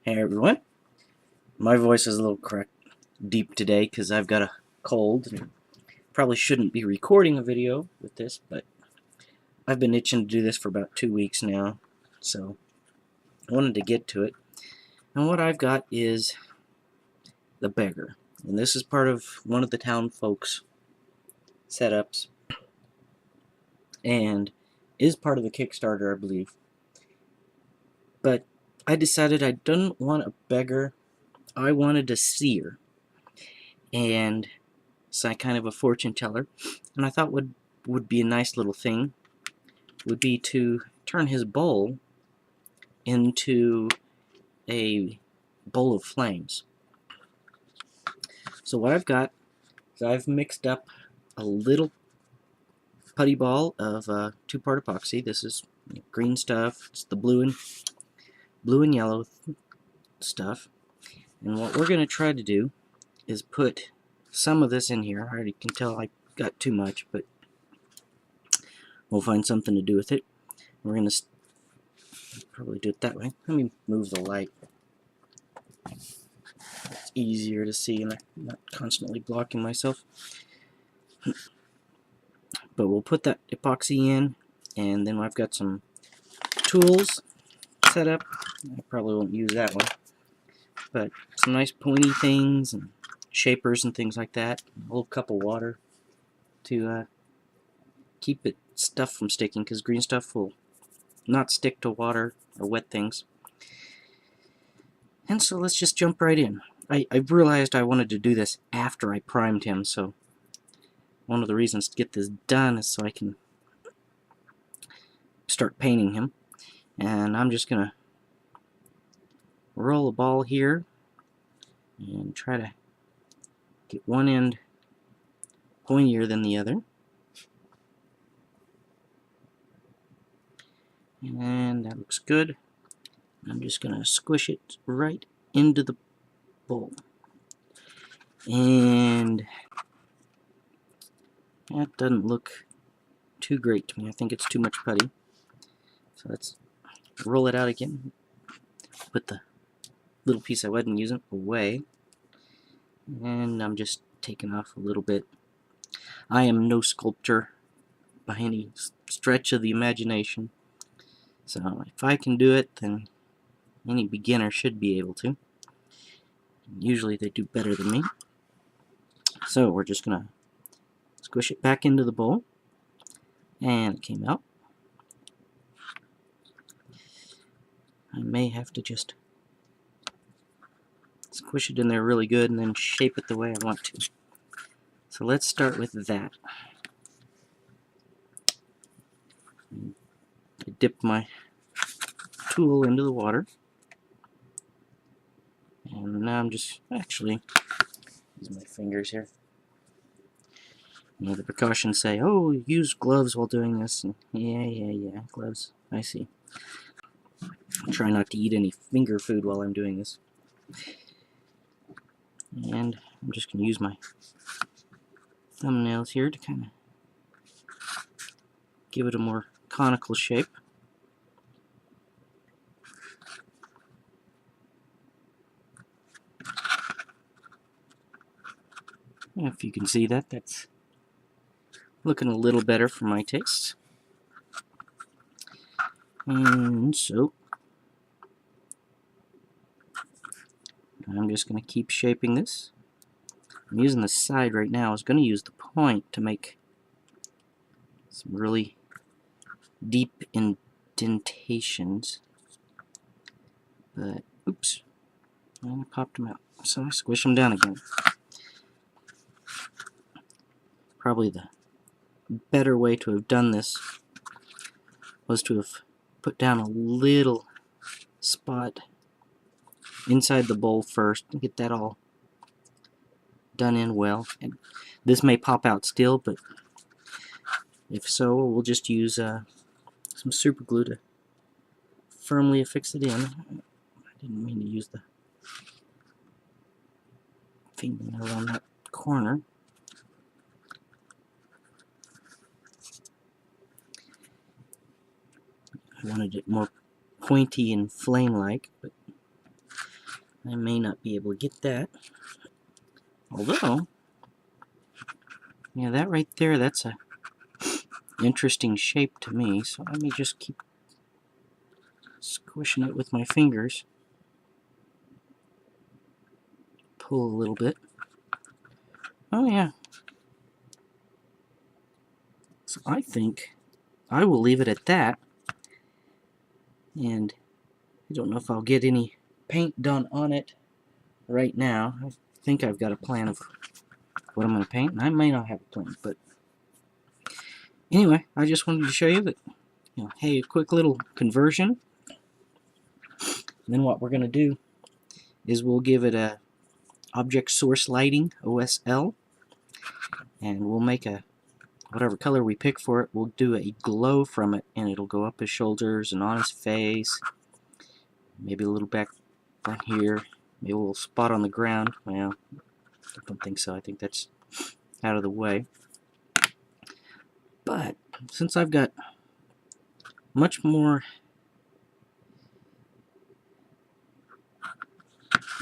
Hey everyone, my voice is a little deep today because I've got a cold and probably shouldn't be recording a video with this, but I've been itching to do this for about 2 weeks now, so I wanted to get to it. And what I've got is the Beggar, and this is part of one of the Townsfolk's setups and is part of the Kickstarter, I believe. But I decided I didn't want a Beggar, I wanted a Seer. And so I kind of a fortune teller, and I thought would be a nice little thing would be to turn his bowl into a bowl of flames. So what I've got is I've mixed up a little putty ball of 2-part epoxy. This is green stuff. It's the blue and yellow stuff. And what we're going to try to do is put some of this in here. I already can tell I got too much, but we'll find something to do with it. We're going to probably do it that way. Let me move the light. It's easier to see and I'm not constantly blocking myself. But we'll put that epoxy in, and then I've got some tools set up. I probably won't use that one, but some nice pointy things and shapers and things like that. A little cup of water to keep it stuff from sticking, because green stuff will not stick to water or wet things. And so let's just jump right in. I realized I wanted to do this after I primed him, so one of the reasons to get this done is so I can start painting him. And I'm just gonna roll a ball here and try to get one end pointier than the other. And that looks good. I'm just gonna squish it right into the bowl. And that doesn't look too great to me. I think it's too much putty. So let's roll it out again. Put the little piece I wasn't using away. And I'm just taking off a little bit. I am no sculptor by any stretch of the imagination. So if I can do it, then any beginner should be able to. Usually they do better than me. So we're just going to squish it back into the bowl. And it came out. I may have to just squish it in there really good and then shape it the way I want to. So let's start with that. I dipped my tool into the water. And now I'm just actually use my fingers here. You know, the precautions say, oh, use gloves while doing this. And yeah, gloves. I see. I'll try not to eat any finger food while I'm doing this. And I'm just going to use my thumbnails here to kind of give it a more conical shape. If you can see that, that's looking a little better for my tastes. And so I'm just going to keep shaping this. I'm using the side right now. I was going to use the point to make some really deep indentations. But, oops, I popped them out. So I squish them down again. Probably the better way to have done this was to have put down a little spot inside the bowl first and get that all done in well. And this may pop out still, but if so, we'll just use some super glue to firmly affix it in. I didn't mean to use the fingernail on that corner. I wanted it more pointy and flame-like, but I may not be able to get that. Although, yeah, that right there, that's a interesting shape to me. So let me just keep squishing it with my fingers. Pull a little bit. Oh yeah. So I think I will leave it at that. And I don't know if I'll get any paint done on it right now. I think I've got a plan of what I'm going to paint, and I may not have a plan, but anyway, I just wanted to show you that, hey, a quick little conversion. And then what we're going to do is we'll give it a object source lighting, OSL, and we'll make a, whatever color we pick for it, we'll do a glow from it, and it'll go up his shoulders and on his face, maybe a little back here, maybe a little spot on the ground. Well, I don't think so. I think that's out of the way. But since I've got much more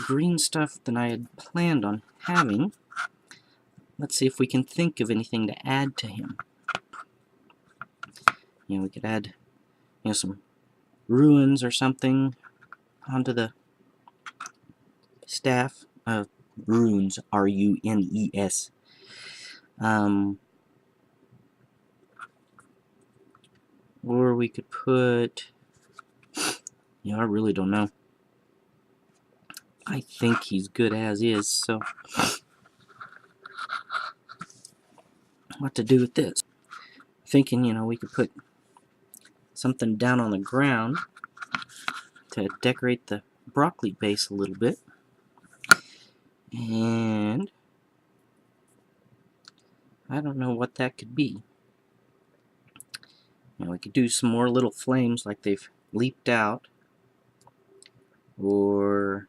green stuff than I had planned on having, let's see if we can think of anything to add to him. We could add, some runes or something onto the staff. Runes, R-U-N-E-S. Or we could put, I really don't know. I think he's good as is, so what to do with this? Thinking, we could put something down on the ground to decorate the broccoli base a little bit. And I don't know what that could be. We could do some more little flames like they've leaped out. Or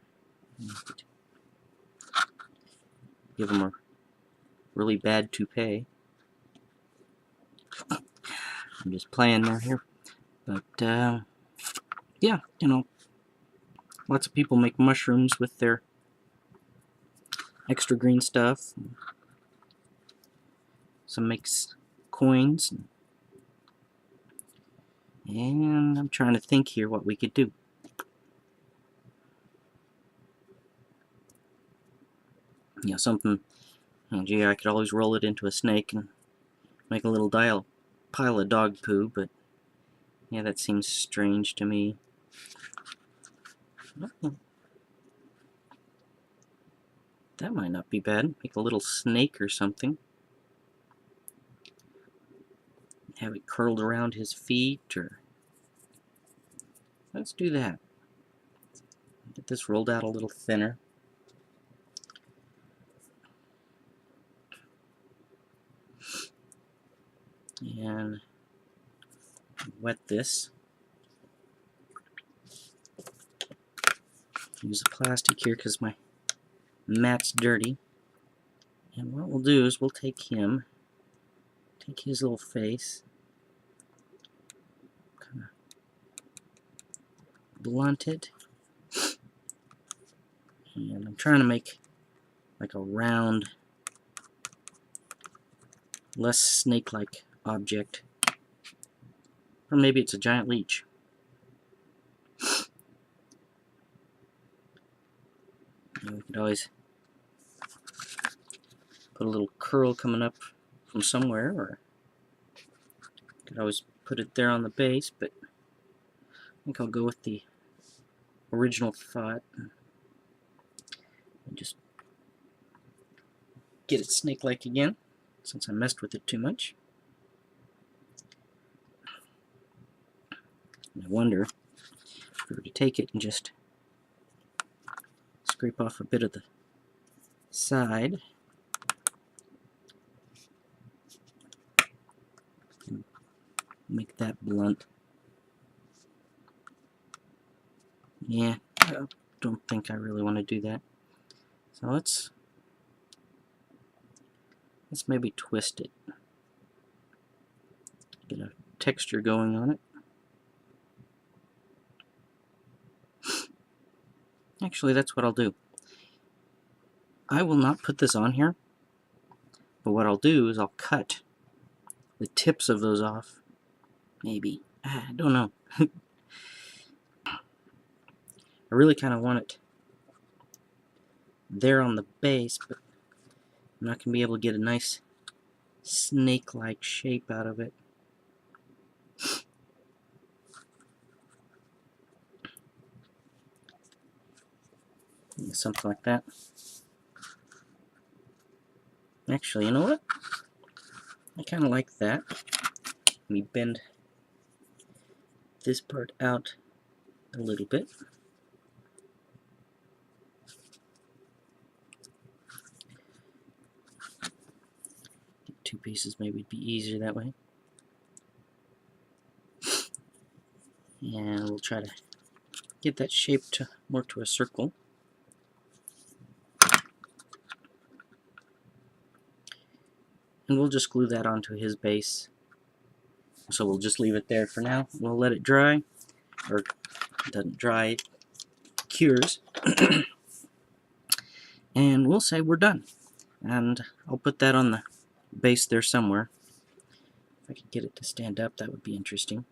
give them a really bad toupee. I'm just playing there here. But, yeah, lots of people make mushrooms with their extra green stuff. Some makes coins. And I'm trying to think here what we could do. Something, gee, I could always roll it into a snake and make a little pile of dog poo, but yeah, that seems strange to me. That might not be bad. Make a little snake or something. Have it curled around his feet, or let's do that. Get this rolled out a little thinner. And wet this. Use the plastic here because my mat's dirty. And what we'll do is we'll take his little face, kind of blunt it, and I'm trying to make like a round, less snake-like object, or maybe it's a giant leech. We could always put a little curl coming up from somewhere, or could always put it there on the base, but I think I'll go with the original thought and just get it snake-like again, since I messed with it too much. And I wonder if we were to take it and just scrape off a bit of the side and make that blunt. Yeah, I don't think I really want to do that. So let's maybe twist it. Get a texture going on it. Actually, that's what I'll do. I will not put this on here, but what I'll do is I'll cut the tips of those off. Maybe. I don't know. I really kind of want it there on the base, but I'm not going to be able to get a nice snake-like shape out of it. Something like that. Actually, you know what? I kind of like that. Let me bend this part out a little bit. Two pieces maybe would be easier that way. And we'll try to get that shape more to a circle. And we'll just glue that onto his base. So we'll just leave it there for now. We'll let it dry, or it doesn't dry, it cures. And we'll say we're done. And I'll put that on the base there somewhere. If I could get it to stand up, that would be interesting.